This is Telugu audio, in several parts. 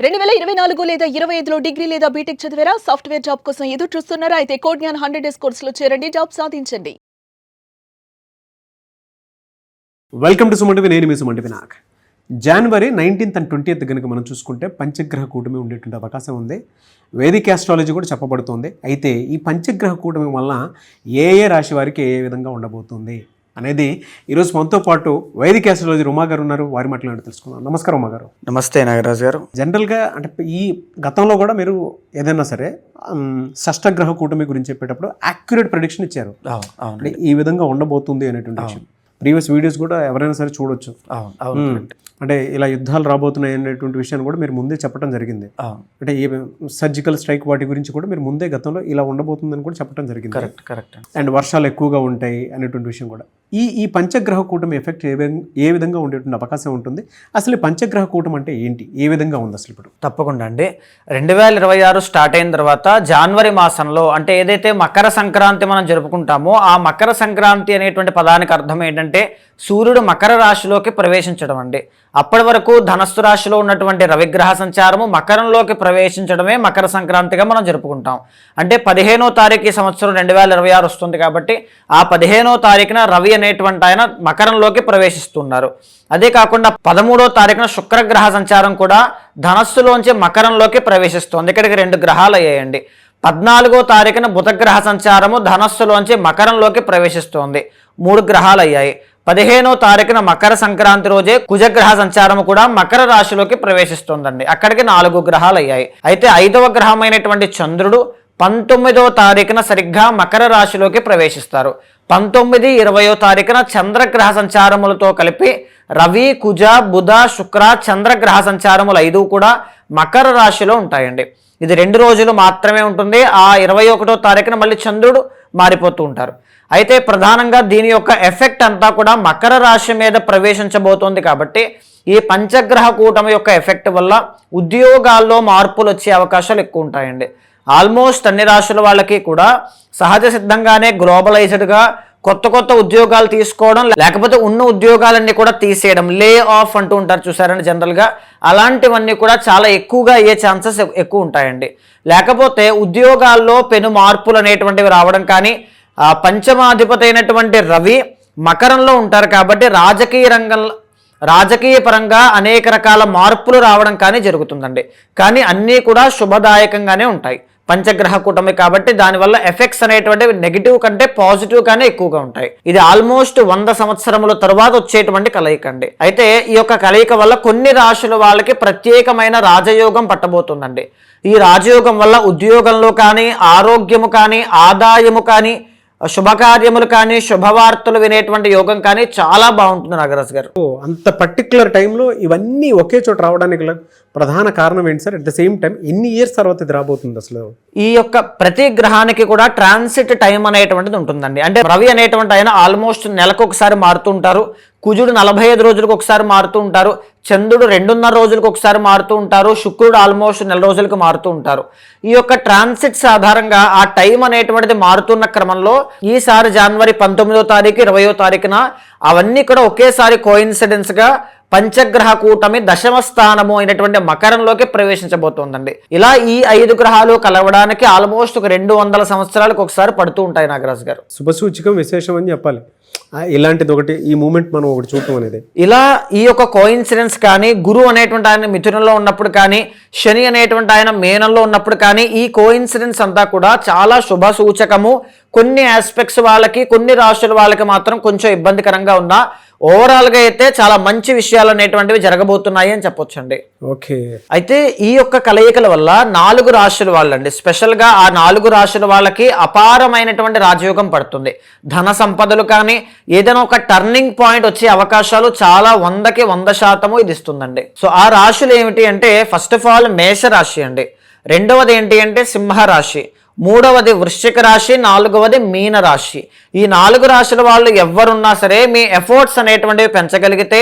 2024 లేదా 25లో డిగ్రీ లేదా బీటెక్ చదివారా? సాఫ్ట్వేర్ జాబ్ కోసం ఎదురు చూస్తున్నారా? అయితే కోడ్ జ్ఞాన్ 100 డేస్ కోర్సులో చేరండి, జాబ్ సాధించండి. వెల్కమ్ టు సుమంటివి. నేను మీ సుమంటి వినాయక్. జనవరి 19th and 20th కనుక మనం చూసుకుంటే పంచగ్రహ కూటమి ఉండేటువంటి అవకాశం ఉంది. వేదిక ఆస్ట్రాలజీ కూడా చెప్పబడుతుంది. అయితే ఈ పంచగ్రహ కూటమి వల్ల ఏ రాశి వారికి ఏ విధంగా ఉండబోతుంది అనేది ఈరోజు మనతో పాటు వైదిక ఆస్ట్రాలజీ ఉమా గారు ఉన్నారు. వారి మాట్లాడి తెలుసుకుందాం. నమస్కారం ఉమా గారు. నమస్తే నాగరాజు గారు. జనరల్గా అంటే ఈ గతంలో కూడా మీరు ఏదైనా సరే షష్టగ్రహ కూటమి గురించి చెప్పేటప్పుడు యాక్యురేట్ ప్రెడిక్షన్ ఇచ్చారు. అంటే ఈ విధంగా ఉండబోతుంది అనేటువంటి విషయం ప్రీవియస్ వీడియోస్ కూడా ఎవరైనా సరే చూడొచ్చు. అంటే ఇలా యుద్ధాలు రాబోతున్నాయి అనేటువంటి విషయాన్ని కూడా మీరు ముందే చెప్పడం జరిగింది. అంటే ఈ సర్జికల్ స్ట్రైక్ వాటి గురించి కూడా మీరు ముందే గతంలో ఇలా ఉండబోతుందని కూడా చెప్పడం జరిగింది. కరెక్ట్. అండ్ వర్షాలు ఎక్కువగా ఉంటాయి అనేటువంటి విషయం కూడా. ఈ పంచగ్రహ కూటమి ఎఫెక్ట్ ఏ విధంగా ఉండేటువంటి అవకాశం ఉంటుంది? అసలు ఈ పంచగ్రహ కూటమి అంటే ఏంటి, ఏ విధంగా ఉంది అసలు ఇప్పుడు? తప్పకుండా అండి. 2026 స్టార్ట్ అయిన తర్వాత జనవరి మాసంలో అంటే ఏదైతే మకర సంక్రాంతి మనం జరుపుకుంటామో ఆ మకర సంక్రాంతి అనేటువంటి పదానికి అర్థం ఏంటంటే సూర్యుడు మకర రాశిలోకి ప్రవేశించడం అండి. అప్పటి వరకు ధనస్సు రాశిలో ఉన్నటువంటి రవిగ్రహ సంచారము మకరంలోకి ప్రవేశించడమే మకర సంక్రాంతిగా మనం జరుపుకుంటాం. అంటే 15వ తారీఖు ఈ సంవత్సరం 2026 వస్తుంది కాబట్టి ఆ 15వ తారీఖున రవి అనేటువంటి ఆయన మకరంలోకి ప్రవేశిస్తున్నారు. అదే కాకుండా 13వ తారీఖున శుక్రగ్రహ సంచారం కూడా ధనస్సులోంచి మకరంలోకి ప్రవేశిస్తుంది. ఇక్కడికి 2 గ్రహాలు అయ్యాయండి. 14వ తారీఖున బుధగ్రహ సంచారము ధనస్సులోంచి మకరంలోకి ప్రవేశిస్తోంది. 3 గ్రహాలు అయ్యాయి. 15వ తారీఖున మకర సంక్రాంతి రోజే కుజగ్రహ సంచారం కూడా మకర రాశిలోకి ప్రవేశిస్తుందండి. అక్కడికి 4 గ్రహాలు అయ్యాయి. అయితే 5వ గ్రహమైనటువంటి చంద్రుడు 19వ తారీఖున సరిగ్గా మకర రాశిలోకి ప్రవేశిస్తారు. 19, 20వ తారీఖున చంద్రగ్రహ సంచారములతో కలిపి రవి, కుజ, బుధ, శుక్ర చంద్రగ్రహ సంచారములు 5 కూడా మకర రాశిలో ఉంటాయండి. ఇది 2 రోజులు మాత్రమే ఉంటుంది. ఆ 21వ తారీఖున మళ్ళీ చంద్రుడు మారిపోతూ ఉంటారు. అయితే ప్రధానంగా దీని యొక్క ఎఫెక్ట్ అంతా కూడా మకర రాశి మీద ప్రవేశించబోతోంది కాబట్టి ఈ పంచగ్రహ కూటమి యొక్క ఎఫెక్ట్ వల్ల ఉద్యోగాల్లో మార్పులు వచ్చే అవకాశాలు ఎక్కువ ఉంటాయండి. ఆల్మోస్ట్ అన్ని రాశుల వాళ్ళకి కూడా సహజ సిద్ధంగానే గ్లోబలైజ్డ్గా కొత్త ఉద్యోగాలు తీసుకోవడం, లేకపోతే ఉన్న ఉద్యోగాలన్నీ కూడా తీసేయడం, లే ఆఫ్ అంటూ ఉంటారు చూసారండి జనరల్గా. అలాంటివన్నీ కూడా చాలా ఎక్కువగా అయ్యే ఛాన్సెస్ ఎక్కువ ఉంటాయండి. లేకపోతే ఉద్యోగాల్లో పెను మార్పులు అనేటువంటివి రావడం కానీ, పంచమాధిపతి అయినటువంటి రవి మకరంలో ఉంటారు కాబట్టి రాజకీయ పరంగా అనేక రకాల మార్పులు రావడం కానీ జరుగుతుందండి. కానీ అన్నీ కూడా శుభదాయకంగానే ఉంటాయి పంచగ్రహ కూటమి కాబట్టి దానివల్ల ఎఫెక్ట్స్ అనేటువంటివి నెగిటివ్ కంటే పాజిటివ్ గానే ఎక్కువగా ఉంటాయి. ఇది ఆల్మోస్ట్ 100 సంవత్సరముల తర్వాత వచ్చేటువంటి కలయిక అండి. అయితే ఈ యొక్క కలయిక వల్ల కొన్ని రాశుల వాళ్ళకి ప్రత్యేకమైన రాజయోగం పట్టబోతుందండి. ఈ రాజయోగం వల్ల ఉద్యోగంలో కానీ, ఆరోగ్యము కానీ, ఆదాయము కానీ, శుభకార్యములు కానీ, శుభవార్తలు వినేటువంటి యోగం కానీ చాలా బాగుంటుంది నాగరాజు గారు. అంత పర్టికులర్ టైంలో ఇవన్నీ ఒకే చోట రావడానికి ప్రధాన కారణం ఏంటి sir? At the same time ఎన్ని ఇయర్స్ తర్వాత ఇది రాబోతుంది అసలు? ఈ యొక్క ప్రతి గ్రహానికి కూడా ట్రాన్సిట్ టైం అనేటువంటిది ఉంటుందండి. అంటే రవి అనేటువంటి ఆయన ఆల్మోస్ట్ నెలకు ఒకసారి మారుతూ ఉంటారు. కుజుడు 45 రోజులకు ఒకసారి మారుతూ ఉంటారు. చంద్రుడు 2.5 రోజులకు ఒకసారి మారుతూ ఉంటారు. శుక్రుడు ఆల్మోస్ట్ 1 రోజులకు మారుతూ ఉంటారు. ఈ యొక్క ట్రాన్సిట్స్ ఆధారంగా ఆ టైం అనేటువంటిది మారుతున్న క్రమంలో ఈసారి జనవరి 19వ తారీఖు 20వ తారీఖున అవన్నీ కూడా ఒకేసారి కోయిన్సిడెన్స్ గా పంచగ్రహ కూటమి 10వ స్థానము అయినటువంటి మకరంలోకి ప్రవేశించబోతోందండి. ఇలా ఈ 5 గ్రహాలు కలవడానికి ఆల్మోస్ట్ ఒక 200 సంవత్సరాలకు ఒకసారి పడుతూ ఉంటాయి నాగరాజు గారు. శుభసూచికం, విశేషం అని చెప్పాలి. ఇలాంటిది ఒకటి, ఈ మూమెంట్ మనం ఒకటి చూడటం అనేది. ఇలా ఈ యొక్క కోయిన్సిడెన్స్ కానీ, గురువు అనేటువంటి ఆయన మిథునంలో ఉన్నప్పుడు కానీ, శని అనేటువంటి ఆయన మేనంలో ఉన్నప్పుడు కానీ, ఈ కోయిన్సిడెన్స్ అంతా కూడా చాలా శుభ సూచకము. కొన్ని ఆస్పెక్ట్స్ వాళ్ళకి, కొన్ని రాశుల వాళ్ళకి మాత్రం కొంచెం ఇబ్బందికరంగా ఉన్నా ఓవరాల్గా అయితే చాలా మంచి విషయాలు అనేటువంటివి జరగబోతున్నాయి అని చెప్పొచ్చండి. ఓకే. అయితే ఈ యొక్క కలయికల వల్ల 4 రాశుల వాళ్ళండి, స్పెషల్గా ఆ 4 రాశుల వాళ్ళకి అపారమైనటువంటి రాజయోగం పడుతుంది. ధన సంపదలు కానీ ఏదైనా ఒక టర్నింగ్ పాయింట్ వచ్చే అవకాశాలు చాలా 100కి 100% ఇది ఇస్తుందండి. సో ఆ రాశులు ఏమిటి అంటే ఫస్ట్ ఆఫ్ ఆల్ మేష రాశి అండి, 2వది ఏంటి అంటే సింహ రాశి, 3వది వృశ్చిక రాశి, 4వది మీన రాశి. ఈ 4 రాశుల వాళ్ళు ఎవరున్నా సరే మీ ఎఫర్ట్స్ అనేటువంటివి పెంచగలిగితే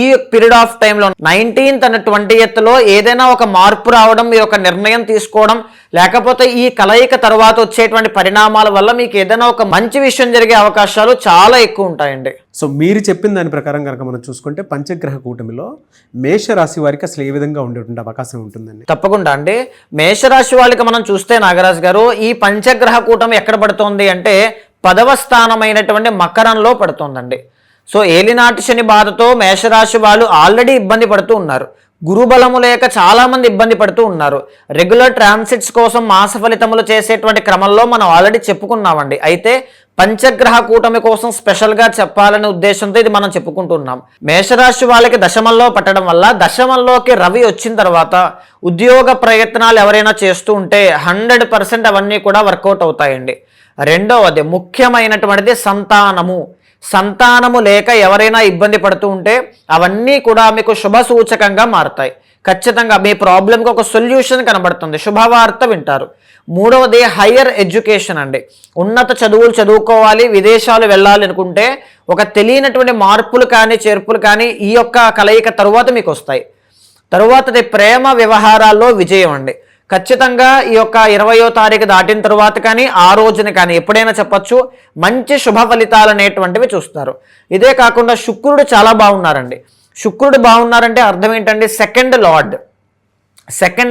ఈ పీరియడ్ ఆఫ్ టైంలో 19th and 20th ఏదైనా ఒక మార్పు రావడం, మీరు ఒక నిర్ణయం తీసుకోవడం, లేకపోతే ఈ కలయిక తర్వాత వచ్చేటువంటి పరిణామాల వల్ల మీకు ఏదైనా ఒక మంచి విషయం జరిగే అవకాశాలు చాలా ఎక్కువ ఉంటాయండి. సో మీరు చెప్పిన దాని ప్రకారం కనుక మనం చూసుకుంటే పంచగ్రహ కూటమిలో మేషరాశి వారికి అసలు ఏ విధంగా ఉండేటువంటి అవకాశం ఉంటుందండి? తప్పకుండా అండి. మేషరాశి వాళ్ళకి మనం చూస్తే నాగరాజు గారు, ఈ పంచగ్రహ కూటమి ఎక్కడ పడుతోంది అంటే 10వ స్థానమైనటువంటి మకరంలో పడుతోందండి. సో ఏలినాటి శని బాధతో మేషరాశి వాళ్ళు ఆల్రెడీ ఇబ్బంది పడుతూ ఉన్నారు. గురుబలము లేక చాలా మంది ఇబ్బంది పడుతూ ఉన్నారు. రెగ్యులర్ ట్రాన్సిట్స్ కోసం మాస ఫలితములు చేసేటువంటి క్రమంలో మనం ఆల్రెడీ చెప్పుకున్నామండి. అయితే పంచగ్రహ కూటమి కోసం స్పెషల్గా చెప్పాలనే ఉద్దేశంతో ఇది మనం చెప్పుకుంటున్నాం. మేషరాశి వాళ్ళకి దశమంలో పట్టడం వల్ల, దశమంలోకి రవి వచ్చిన తర్వాత ఉద్యోగ ప్రయత్నాలు ఎవరైనా చేస్తూ ఉంటే 100% అవన్నీ కూడా వర్కౌట్ అవుతాయండి. రెండవది ముఖ్యమైనటువంటిది సంతానము లేక ఎవరైనా ఇబ్బంది పడుతూ ఉంటే అవన్నీ కూడా మీకు శుభ సూచకంగా మారుతాయి. ఖచ్చితంగా మీ ప్రాబ్లంకి ఒక సొల్యూషన్ కనబడుతుంది, శుభవార్త వింటారు. మూడవది హయ్యర్ ఎడ్యుకేషన్ అండి. ఉన్నత చదువులు చదువుకోవాలి, విదేశాలు వెళ్ళాలి అనుకుంటే ఒక తెలియనటువంటి మార్పులు కానీ చేర్పులు కానీ ఈ యొక్క కలయిక తరువాత మీకు వస్తాయి. తరువాతది ప్రేమ వ్యవహారాల్లో విజయం అండి. ఖచ్చితంగా ఈ యొక్క 20వ తారీఖు దాటిన తర్వాత కానీ ఆ రోజున కానీ ఎప్పుడైనా చెప్పచ్చు, మంచి శుభ ఫలితాలు అనేటువంటివి చూస్తారు. ఇదే కాకుండా శుక్రుడు చాలా బాగున్నారండి. శుక్రుడు బాగున్నారంటే అర్థం ఏంటండి? సెకండ్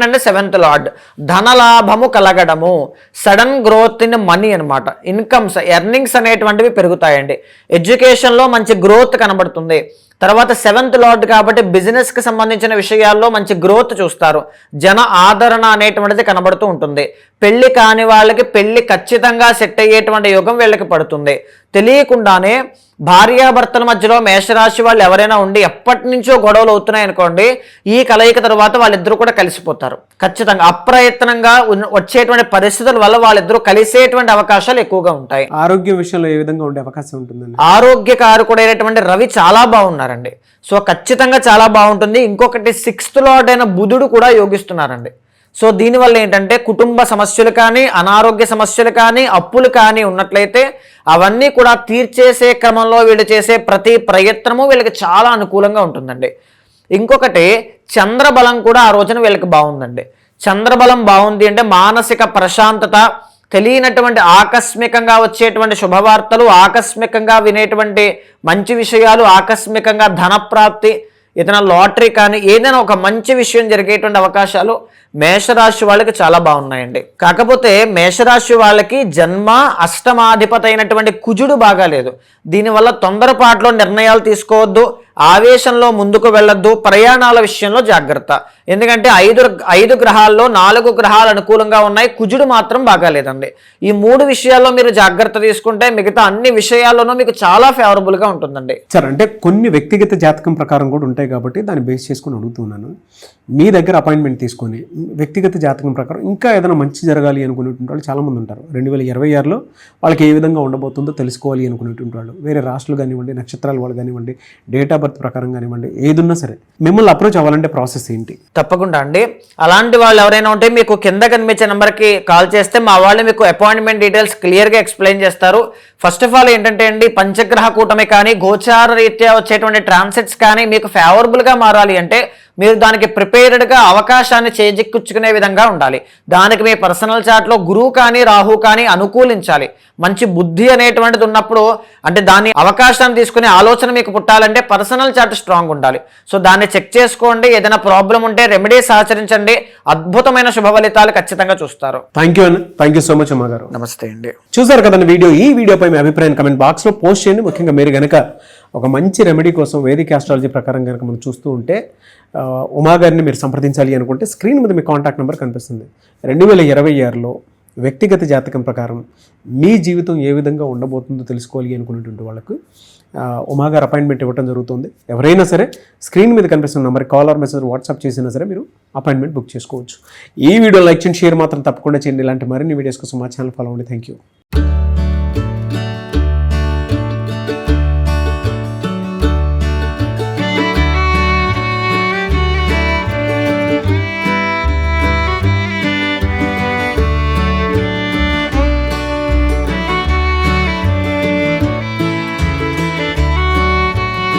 అండ్ 7th లార్డ్, ధనలాభము కలగడము, సడన్ గ్రోత్ ఇన్ మనీ అనమాట. ఇన్కమ్స్, ఎర్నింగ్స్ అనేటువంటివి పెరుగుతాయండి. ఎడ్యుకేషన్లో మంచి గ్రోత్ కనబడుతుంది. తర్వాత 7th లార్డ్ కాబట్టి బిజినెస్కి సంబంధించిన విషయాల్లో మంచి గ్రోత్ చూస్తారు. జన ఆదరణ అనేటువంటిది కనబడుతూ ఉంటుంది. పెళ్లి కాని వాళ్ళకి పెళ్లి ఖచ్చితంగా సెట్ అయ్యేటువంటి యోగం వీళ్ళకి పడుతుంది. తెలియకుండానే భార్యాభర్తల మధ్యలో మేషరాశి వాళ్ళు ఎవరైనా ఉండి ఎప్పటి నుంచో గొడవలు అవుతున్నాయి అనుకోండి, ఈ కలయిక తర్వాత వాళ్ళిద్దరూ కూడా కలిసిపోతారు. ఖచ్చితంగా అప్రయత్నంగా వచ్చేటువంటి పరిస్థితుల వల్ల వాళ్ళిద్దరూ కలిసేటువంటి అవకాశాలు ఎక్కువగా ఉంటాయి. ఆరోగ్య విషయంలో ఏ విధంగా ఉండే అవకాశం ఉంటుందండి? ఆరోగ్యకారకుడైనటువంటి రవి చాలా బాగున్నారండి. సో ఖచ్చితంగా చాలా బాగుంటుంది. ఇంకొకటి 6th లార్డ్ అయిన బుధుడు కూడా యోగిస్తున్నారండి. సో దీనివల్ల ఏంటంటే కుటుంబ సమస్యలు కానీ, అనారోగ్య సమస్యలు కానీ, అప్పులు కానీ ఉన్నట్లయితే అవన్నీ కూడా తీర్చేసే క్రమంలో వీళ్ళు చేసే ప్రతి ప్రయత్నము వీళ్ళకి చాలా అనుకూలంగా ఉంటుందండి. ఇంకొకటి చంద్రబలం కూడా ఆ రోజున వీళ్ళకి బాగుందండి. చంద్రబలం బాగుంది అంటే మానసిక ప్రశాంతత, తెలియనటువంటి ఆకస్మికంగా వచ్చేటువంటి శుభవార్తలు, ఆకస్మికంగా వినేటువంటి మంచి విషయాలు, ఆకస్మికంగా ధనప్రాప్తి, ఏదైనా లాటరీ కానీ ఏదైనా ఒక మంచి విషయం జరిగేటువంటి అవకాశాలు మేషరాశి వాళ్ళకి చాలా బాగున్నాయండి. కాకపోతే మేషరాశి వాళ్ళకి జన్మ అష్టమాధిపతి అయినటువంటి కుజుడు బాగాలేదు. దీనివల్ల తొందరపాటులో నిర్ణయాలు తీసుకోవద్దు, ఆవేశంలో ముందుకు వెళ్ళొద్దు, ప్రయాణాల విషయంలో జాగ్రత్త. ఎందుకంటే 5 గ్రహాల్లో 4 గ్రహాలు అనుకూలంగా ఉన్నాయి, కుజుడు మాత్రం బాగాలేదండి. ఈ 3 విషయాల్లో మీరు జాగ్రత్త తీసుకుంటే మిగతా అన్ని విషయాల్లోనూ మీకు చాలా ఫేవరబుల్గా ఉంటుందండి. సార్, అంటే కొన్ని వ్యక్తిగత జాతకం ప్రకారం కూడా ఉంటాయి కాబట్టి దాన్ని బేస్ చేసుకుని అడుగుతున్నాను. మీ దగ్గర అపాయింట్మెంట్ తీసుకొని వ్యక్తిగత జాతకం ప్రకారం ఇంకా ఏదైనా మంచి జరగాలి అనుకునేటువంటి వాళ్ళు చాలామంది ఉంటారు. 2026లో వాళ్ళకి ఏ విధంగా ఉండబోతుందో తెలుసుకోవాలి అనుకునేటువంటి వాళ్ళు వేరే రాష్ట్రాలు కానివ్వండి, నక్షత్రాల వాళ్ళు కానివ్వండి, డేట్ ఆఫ్ బర్త్ ప్రకారం కానివ్వండి, ఏదున్నా సరే మిమ్మల్ని అప్రోచ్ అవ్వాలంటే ప్రాసెస్ ఏంటి? తప్పకుండా అండి. అలాంటి వాళ్ళు ఎవరైనా ఉంటే మీకు కింద కనిపించే నెంబర్కి కాల్ చేస్తే మా వాళ్ళు మీకు అపాయింట్మెంట్ డీటెయిల్స్ క్లియర్గా ఎక్స్ప్లెయిన్ చేస్తారు. ఫస్ట్ ఆఫ్ ఆల్ ఏంటంటే అండి, పంచగ్రహ కూటమి కానీ గోచార రీత్యా వచ్చేటువంటి ట్రాన్సిట్స్ కానీ మీకు ఫేవరబుల్గా మారాలి అంటే మీరు దానికి ప్రిపేర్డ్గా అవకాశాన్ని చేజిక్కించుకునే విధంగా ఉండాలి. దానికి మీ పర్సనల్ చార్ట్లో గురువు కానీ రాహు కానీ అనుకూలించాలి. మంచి బుద్ధి అనేటువంటిది ఉన్నప్పుడు, అంటే దాని అవకాశాన్ని తీసుకునే ఆలోచన మీకు పుట్టాలంటే పర్సనల్ చార్ట్ స్ట్రాంగ్ ఉండాలి. సో దాన్ని చెక్ చేసుకోండి. ఏదైనా ప్రాబ్లం ఉంటే రెమెడీస్ ఆచరించండి. అద్భుతమైన శుభ ఫలితాలు ఖచ్చితంగా చూస్తారు. థ్యాంక్ యూ సో మచ్ అమ్మ గారు. నమస్తే అండి. చూసారు కదండి వీడియో. ఈ వీడియోపై మీ అభిప్రాయం కమెంట్ బాక్స్లో పోస్ట్ చేయండి. ముఖ్యంగా మీరు కనుక ఒక మంచి రెమెడీ కోసం వేదిక ఆస్ట్రాలజీ ప్రకారం కనుక మనం చూస్తూ ఉంటే ఉమా గారిని మీరు సంప్రదించాలి అనుకుంటే స్క్రీన్ మీద మీ కాంటాక్ట్ నెంబర్ కనిపిస్తుంది. 2026లో వ్యక్తిగత జాతకం ప్రకారం మీ జీవితం ఏ విధంగా ఉండబోతుందో తెలుసుకోవాలి అనుకునేటువంటి వాళ్ళకు ఉమా గారు అపాయింట్మెంట్ ఇవ్వడం జరుగుతుంది. ఎవరైనా సరే స్క్రీన్ మీద కనిపిస్తున్న number call or message WhatsApp చేసినా సరే మీరు అపాయింట్మెంట్ బుక్ చేసుకోవచ్చు. ఈ వీడియో లైక్ చేయండి, షేర్ మాత్రం తప్పకుండా చేయండి. ఇలాంటి మరిన్ని వీడియోస్ కోసం మా ఛానల్ ఫాలో అవ్వండి. Thank you.